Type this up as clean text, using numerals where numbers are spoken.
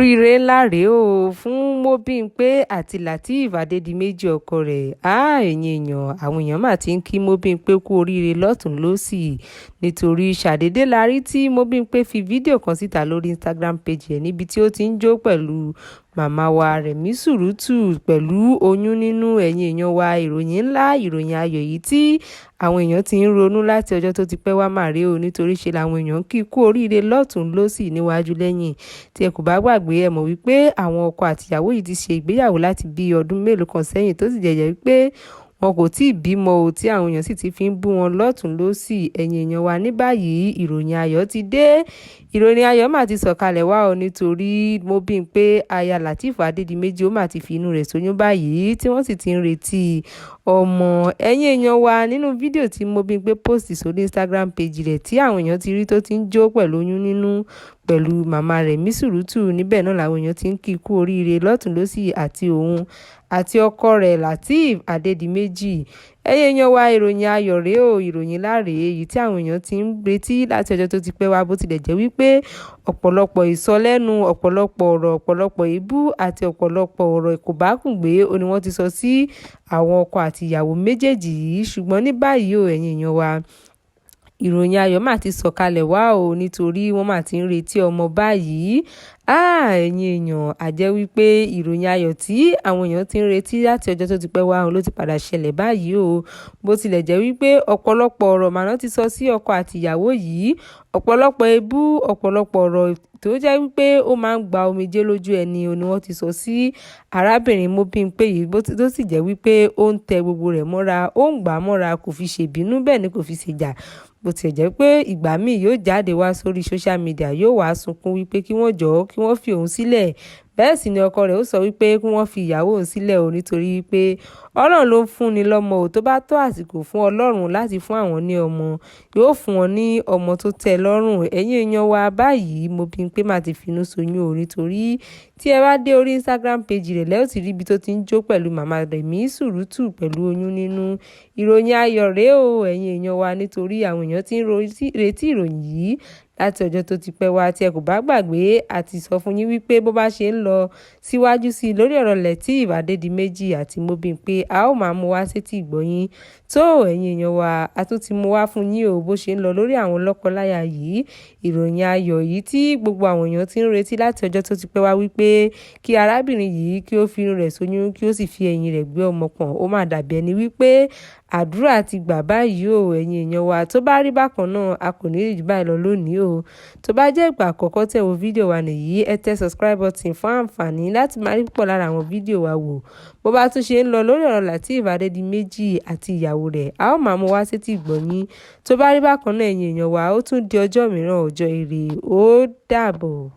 oríire ńlá rèé o fún Mobímpé àti Lateef Adédìméjì ọkọ rẹ̀. Ẹ̀yin èèyàn, àwọn èèyàn mà ti ń kí Mobímpé kú oríire lọ́tùn-ún lósì nítorí ṣàdédé la rí tí Mobímpé fi fídíò kan síta lórí Instagram page ẹ̀ níbi tí ó ti ń jó pẹ̀lú màmá wa Rẹ̀mí Sùrùtù pẹ̀lú oyún nínú. Ẹ̀yin èèyàn wa, ìròyìn ńlá, ìròyìn ayọ̀ yìí tí àwọn èèyàn ti ń ronú láti ọjọ́ tó ti pẹ́ wá mà rèé o, nítorí ṣe làwọn èèyàn kí kú oríire lọ́tùn-ún lósì níwájú lẹ́yìn. Tí ẹ kò bá gbàgbé, ẹ mọ̀ wípé àwọn ọkọ àtìyàwó yìí ti ṣe ìgbéyàwó láti bí ọdún mélòó kan sẹ́yìn, tó sì jẹ́ wípé wọn kò tí ì bímọ o, tí àwọn èèyàn sì ti fi ń bú wọn lọ́tùn-ún lósì. Ẹ̀yin èèyàn wa, ní báyìí ìròyìn ayọ̀ ti dé. Ìròyìn ayọ̀ mà ti sọ̀kalẹ̀ wá o, nítorí Mobímpé aya Lateef Adédìméjì ó mà ti fi inú rẹ̀ sóyún báyìí tí wọ́n sì ti ń retí ọmọ. Ẹ̀yin èèyàn wa, nínú fídíò tí Mobímpé post sórí Instagram page rẹ̀ tí àwọn èèyàn ti rí tó ti ń jó pẹ̀lú oyún nínú pẹ̀lú màmá Rẹ̀mí Sùrùtù, níbẹ̀ náà làwọn èèyàn ti ń kí kú oríire lọ́tùn-ún lósì àti òun àti ọkọ rẹ̀ Lateef Adédìméjì. Ẹ̀yin èèyàn wa, ìròyìn ayọ̀ rèé o, ìròyìn láre èyí tí àwọn èèyàn ti ń retí láti ọjọ́ tó ti pẹ́ wá, bó tilẹ̀ jẹ́ wípé ọ̀pọ̀lọpọ̀ ìsọlẹ́nu, ọ̀pọ̀lọpọ̀ ọ̀rọ̀, ọ̀pọ̀lọpọ̀ èébú àti ọ̀pọ̀lọpọ̀ ọ̀rọ̀ ìkòbákùngbé ni wọ́n ti sọ sí àwọn ọkọ àti ìyàwó méjèèjì yìí. Ṣùgbọ́n ní báyìí o, ẹ̀yin èèyàn wa, ìròyìn ayọ̀ mà ti sọ̀kalẹ̀ wá o, nítorí wọ́n mà ti ń retí ọmọ báyìí. Ẹ̀yin èèyàn, a jẹ́ wípé ìròyìn ayọ̀ tí àwọn èèyàn ti ń retí láti ọjọ́ tó ti pẹ́ wá ló ti padà ṣẹlẹ̀ báyìí o. Bó tilẹ̀ jẹ́ wípé ọ̀pọ̀lọpọ̀ ọ̀rọ̀ màná ti sọ sí ọkọ àti ìyàwó yìí, ọ̀pọ̀lọpọ̀ èébú, ọ̀pọ̀lọpọ̀ ọ̀rọ̀ tó jẹ́ wípé ó máa ń gba omijé lójú ẹni ni wọ́n ti sọ sí arábìnrin Mobímpé yìí, tó sì jẹ́ wípé ó ń tẹ gbogbo rẹ̀ mọ́ra, ó ń gbà á mọ́ra, kò fi ṣèbínú, bẹ́ẹ̀ ni kò fi ṣèjà. Bó tilẹ̀ jẹ́ pé ìgbà míì yóò jáde wá sórí social media, yóò wá sunkún wípé kí wọ́n jọ̀ọ́ kí wọ́n fi òun sílẹ̀. Bẹ́ẹ̀ sì ni ọkọ rẹ̀ ó sọ wípé kí wọ́n fi ìyàwó òun sílẹ̀ o, nítorí wípé Ọlọ́run ló ń fúnni lọ́mọ o. Tó bá tó àsìkò fún Ọlọ́run láti fún àwọn ní ọmọ, yóò fún wọn ní ọmọ tó tẹ́ lọ́rùn. Ẹ̀yin èèyàn wa, báyìí Mobímpé mà ti finú ṣoyún o, nítorí tí ẹ bá dé orí Instagram page rẹ̀ lẹ́ ó ti rí ibi tó ti ń jó pẹ̀lú màmá Rẹ̀mí Sùrùtù pẹ̀lú oyún nínú. Ìròyìn ayọ̀ rèé o, ẹ̀yin èèyàn wa, nítorí àwọn èèyàn ti ń retí ìròyìn yìí láti ọjọ́ tó ti pẹ́ wá. Tí ẹ kò bá gbàgbé, a ti sọ fún yín wípé bó bá ṣe ń lọ síwájú sí i lórí ọ̀rọ̀ Lateef Adédìméjì àti Mobímpé, a ó máa mú wá sétí ìgbọ́yín. Tó, ẹ̀yin èèyàn wa, a tún ti mú wá fún yín o, bó ṣe ń lọ lórí àwọn lọ́kọláya yìí. Ìròyìn ayọ̀ yìí tí gbogbo àwọn èèyàn ti ń retí láti ọjọ́ tó ti pẹ́ wá wípé kí arábìnrin yìí kí ó fi inú rẹ̀ sóyún, kí ó sì fi ẹ̀yìn rẹ̀ gbé ọmọ pọ̀n. Ó mà dàbí ẹni wípé àdúrà ti gbà báyìí o, ẹ̀yin èèyàn wa. Tó bá rí bákan náà, a kò ní rí jù báyìí lọ lónìí o. Tó bá jẹ́ ìgbà àkọ́kọ́ tẹ́ wo fídíò wa nìyí, ẹ tẹ subscribe button fún àǹfààní láti máa rí púpọ̀ lára àwọn fídíò wa wò. Bó bá tún ṣe ń lọ lórí ọ̀rọ̀ Lateef Adédìméjì àti ìyàwó rẹ̀, a ó máa mú wá sétí ìgbọ́yín. Tó bá rí bákan náà, ẹ̀yin èèyàn wa, ó tún di ọjọ́ mìíràn, ọjọ́ ire. Ó dàbọ̀.